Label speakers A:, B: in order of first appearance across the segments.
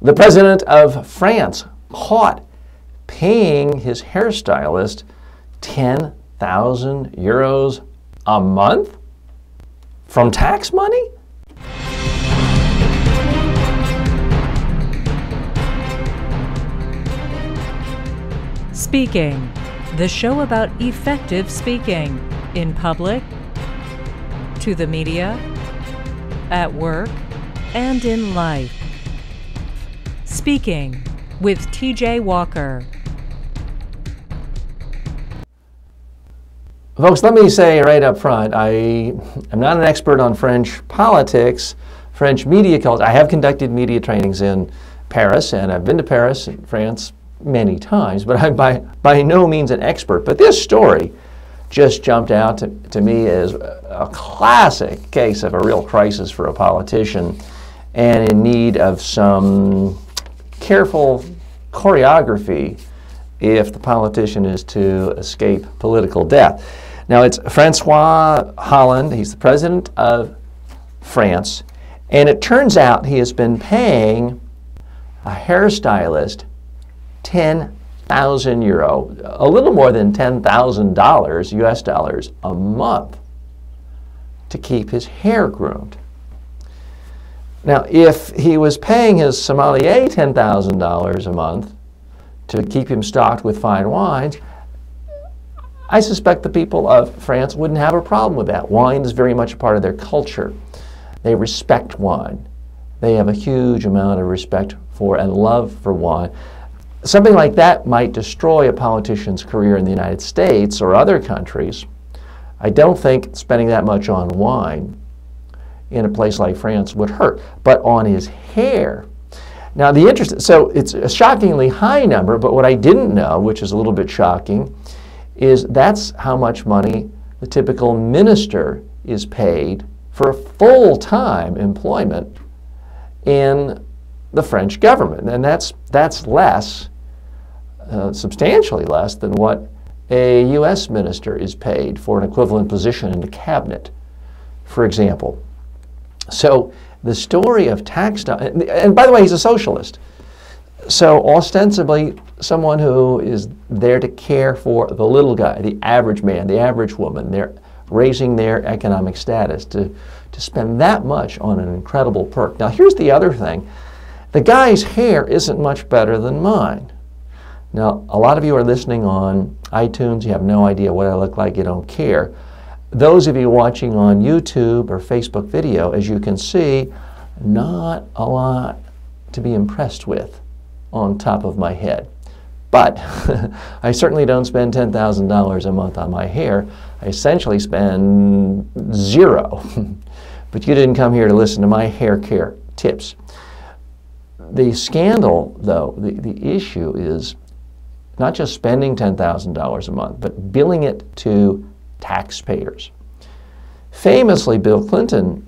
A: The president of France caught paying his hairstylist 10,000 euros a month from tax money?
B: Speaking, the show about effective speaking in public, to the media, at work, and in life. Speaking with TJ Walker.
A: Folks, let me say right up front, I am not an expert on French politics, French media culture. I have conducted media trainings in Paris, and I've been to Paris and France many times, but I'm by no means an expert. But this story just jumped out to me as a classic case of a real crisis for a politician and in need of some careful choreography if the politician is to escape political death. Now, it's Francois Holland. He's the president of France, and it turns out he has been paying a hairstylist 10,000 euro, a little more than $10,000 US dollars a month to keep his hair groomed. Now, if he was paying his sommelier $10,000 a month to keep him stocked with fine wines, I suspect the people of France wouldn't have a problem with that. Wine is very much a part of their culture. They respect wine. They have a huge amount of respect for and love for wine. Something like that might destroy a politician's career in the United States or other countries. I don't think spending that much on wine in a place like France would hurt, but on his hair. Now, so it's a shockingly high number, but what I didn't know, which is a little bit shocking, is that's how much money the typical minister is paid for full-time employment in the French government. And that's less, substantially less than what a U.S. minister is paid for an equivalent position in the cabinet, for example. So the story of tax, and by the way, he's a socialist. So ostensibly, someone who is there to care for the little guy, the average man, the average woman, they're raising their economic status to spend that much on an incredible perk. Now, here's the other thing. The guy's hair isn't much better than mine. Now, a lot of you are listening on iTunes. You have no idea what I look like. You don't care. Those of you watching on YouTube or Facebook video, as you can see, not a lot to be impressed with on top of my head. But I certainly don't spend $10,000 a month on my hair. I essentially spend zero. But you didn't come here to listen to my hair care tips. The scandal, though, the issue is not just spending $10,000 a month, but billing it to taxpayers. Famously, Bill Clinton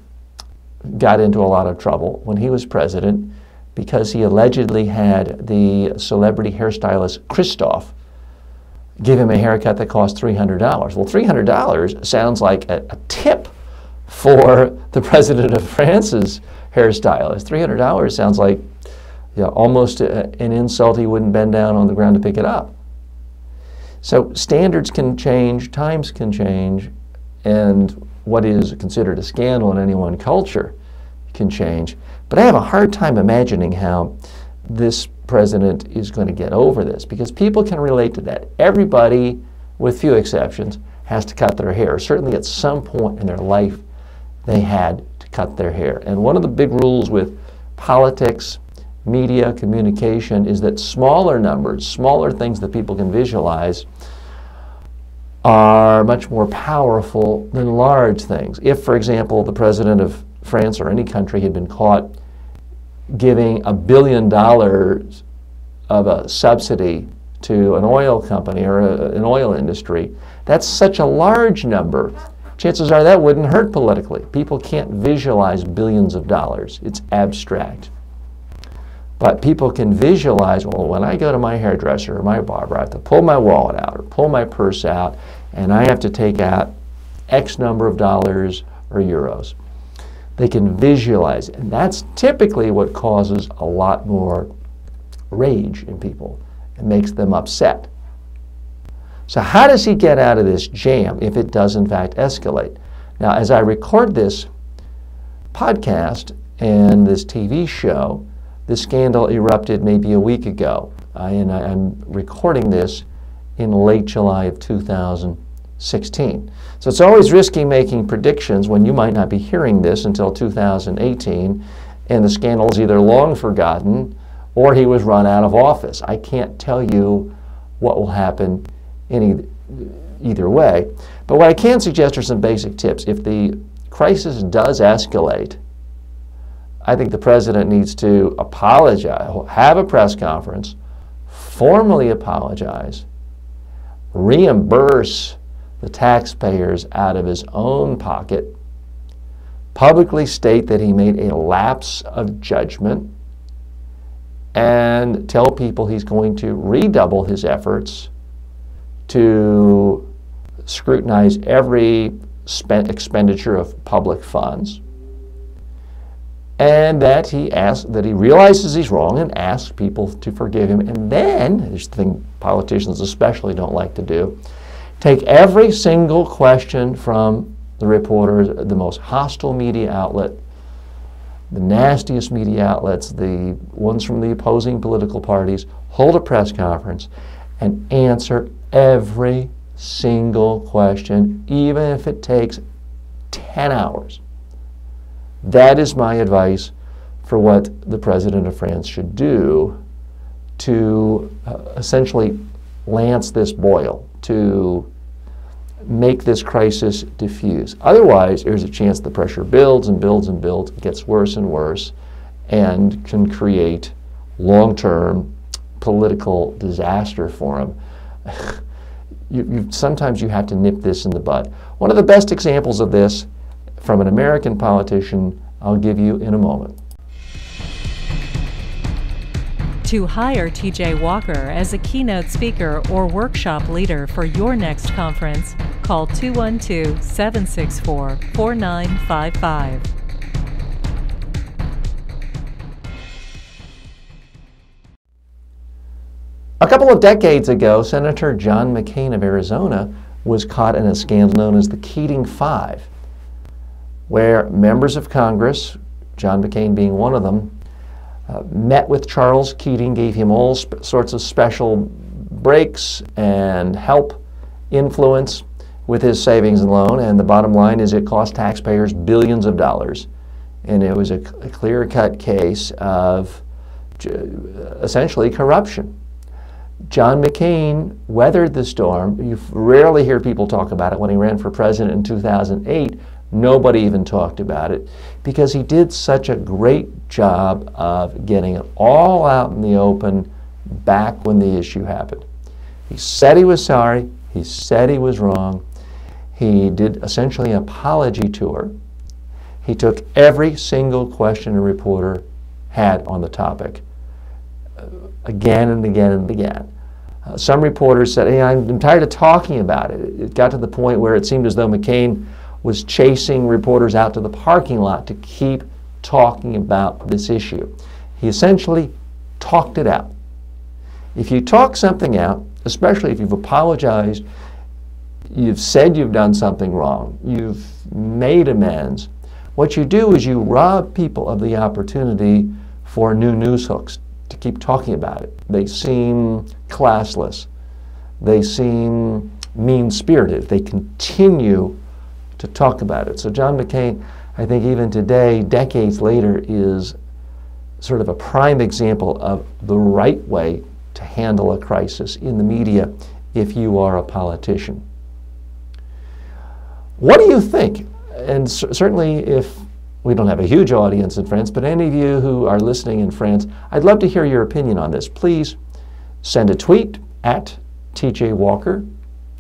A: got into a lot of trouble when he was president because he allegedly had the celebrity hairstylist Christoph give him a haircut that cost $300. Well, $300 sounds like a tip for the president of France's hairstylist. $300 sounds like almost an insult. He wouldn't bend down on the ground to pick it up. So standards can change, times can change, and what is considered a scandal in any one culture can change. But I have a hard time imagining how this president is going to get over this, because people can relate to that. Everybody, with few exceptions, has to cut their hair. Certainly at some point in their life, they had to cut their hair. And one of the big rules with politics, media, communication is that smaller numbers, smaller things that people can visualize are much more powerful than large things. If, for example, the president of France or any country had been caught giving $1 billion of a subsidy to an oil company or an oil industry, that's such a large number. Chances are that wouldn't hurt politically. People can't visualize billions of dollars. It's abstract. But people can visualize, well, when I go to my hairdresser or my barber, I have to pull my wallet out or pull my purse out, and I have to take out X number of dollars or euros. They can visualize it. And that's typically what causes a lot more rage in people and makes them upset. So how does he get out of this jam if it does in fact escalate? Now, as I record this podcast and this TV show, this scandal erupted maybe a week ago. I'm recording this in late July of 2016. So it's always risky making predictions when you might not be hearing this until 2018, and the scandal is either long forgotten or he was run out of office. I can't tell you what will happen in either way. But what I can suggest are some basic tips. If the crisis does escalate, I think the president needs to apologize, have a press conference, formally apologize, reimburse the taxpayers out of his own pocket, publicly state that he made a lapse of judgment, and tell people he's going to redouble his efforts to scrutinize every expenditure of public funds, and that he realizes he's wrong and asks people to forgive him. And then, there's the thing politicians especially don't like to do, take every single question from the reporters, the most hostile media outlet, the nastiest media outlets, the ones from the opposing political parties, hold a press conference and answer every single question, even if it takes 10 hours. That is my advice for what the President of France should do to essentially lance this boil, to make this crisis diffuse. Otherwise, there's a chance the pressure builds and builds and builds, gets worse and worse, and can create long-term political disaster for him. Sometimes you have to nip this in the bud. One of the best examples of this from an American politician I'll give you in a moment.
B: To hire TJ Walker as a keynote speaker or workshop leader for your next conference, call 212-764-4955.
A: A couple of decades ago, Senator John McCain of Arizona was caught in a scandal known as the Keating Five, where members of Congress, John McCain being one of them, met with Charles Keating, gave him all sorts of special breaks and help, influence with his savings and loan, and the bottom line is it cost taxpayers billions of dollars. And it was a clear-cut case of essentially corruption. John McCain weathered the storm. You rarely hear people talk about it. When he ran for president in 2008, nobody even talked about it because he did such a great job of getting it all out in the open back when the issue happened. He said he was sorry. He said he was wrong. He did essentially an apology tour. He took every single question a reporter had on the topic again and again and again. Some reporters said, hey, I'm tired of talking about it. It got to the point where it seemed as though McCain was chasing reporters out to the parking lot to keep talking about this issue. He essentially talked it out. If you talk something out, especially if you've apologized, you've said you've done something wrong, you've made amends, what you do is you rob people of the opportunity for new news hooks to keep talking about it. They seem classless. They seem mean-spirited. They continue to talk about it. So John McCain, I think even today, decades later, is sort of a prime example of the right way to handle a crisis in the media if you are a politician. What do you think? And certainly if we don't have a huge audience in France, but any of you who are listening in France, I'd love to hear your opinion on this. Please send a tweet at TJ Walker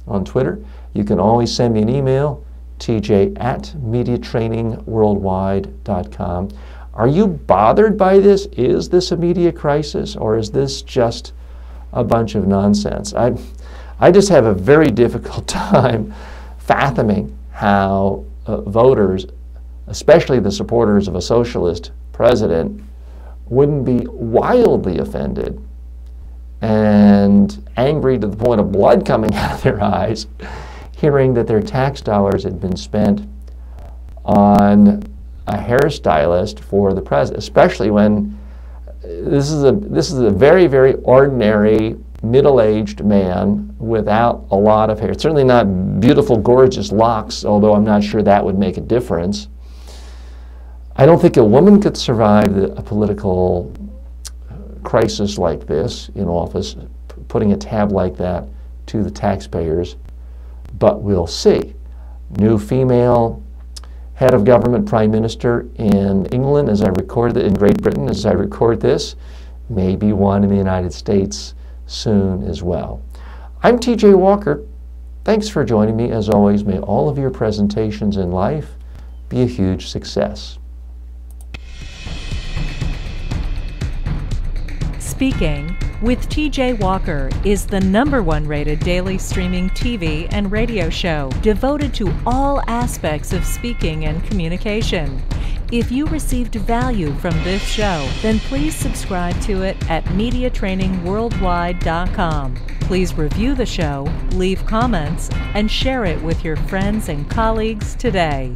A: on Twitter. You can always send me an email, tj@mediatrainingworldwide.com. Are you bothered by this? Is this a media crisis, or is this just a bunch of nonsense? I just have a very difficult time fathoming how voters especially the supporters of a socialist president, wouldn't be wildly offended and angry to the point of blood coming out of their eyes, hearing that their tax dollars had been spent on a hairstylist for the president, especially when this is a very, very ordinary middle-aged man without a lot of hair. It's certainly not beautiful, gorgeous locks, although I'm not sure that would make a difference. I don't think a woman could survive a political crisis like this in office, putting a tab like that to the taxpayers, but we'll see. New female head of government, prime minister in England, as I record it, in Great Britain, as I record this, maybe one in the United States soon as well. I'm T.J. Walker. Thanks for joining me. As always, may all of your presentations in life be a huge success.
B: Speaking with T.J. Walker is the #1 rated daily streaming TV and radio show devoted to all aspects of speaking and communication. If you received value from this show, then please subscribe to it at MediaTrainingWorldwide.com. Please review the show, leave comments, and share it with your friends and colleagues today.